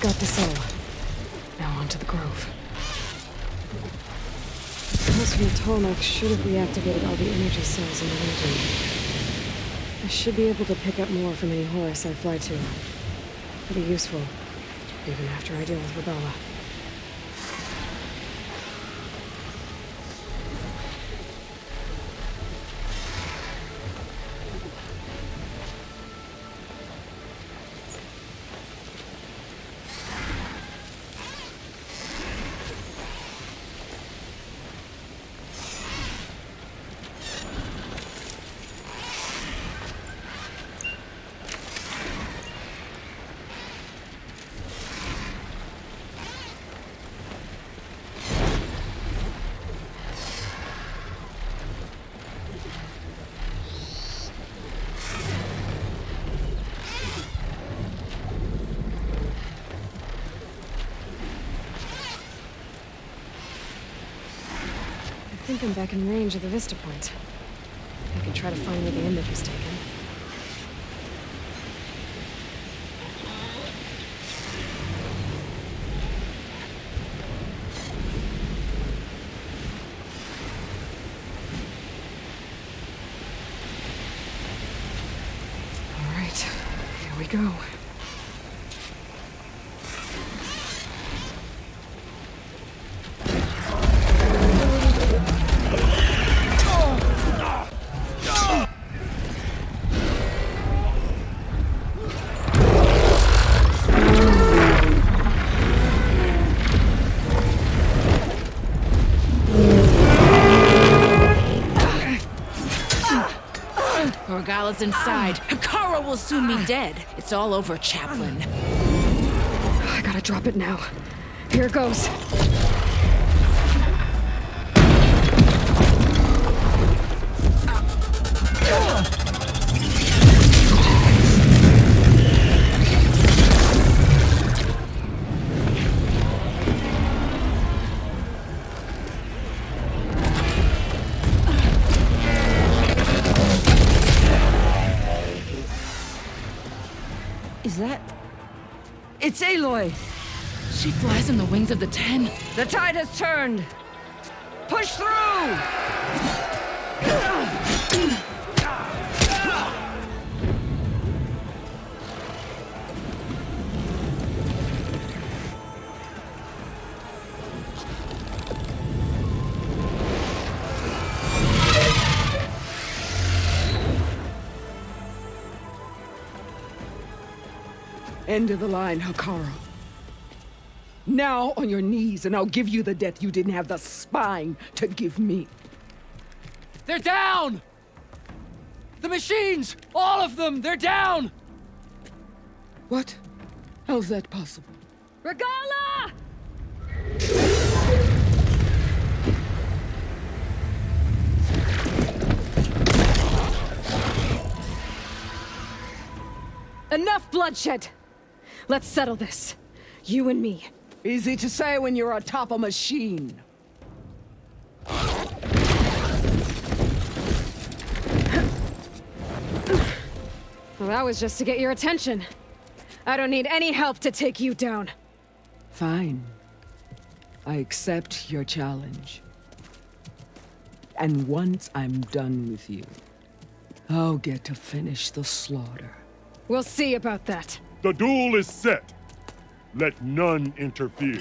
Got the cell. Now onto the Grove. Pulse from the Tolmec should have reactivated all the energy cells in the region. I should be able to pick up more from any Horus I fly to. Pretty useful, even after I deal with Regalla. I think I'm back in range of the Vista Point. I can try to find where the image was taken. All right, here we go. Regalla's inside. Hekarro will soon be dead. It's all over, Chaplain. I gotta drop it now. Here it goes. Is that... It's Aloy! She flies on the wings of the Ten. The tide has turned! Push through! End of the line, Hekarro. Now on your knees, and I'll give you the death you didn't have the spine to give me. They're down! The machines! All of them! They're down! What? How's that possible? Regalla! Enough bloodshed! Let's settle this. You and me. Easy to say when you're atop a machine. Well, that was just to get your attention. I don't need any help to take you down. Fine. I accept your challenge. And once I'm done with you, I'll get to finish the slaughter We'll see about that. The duel is set. Let none interfere.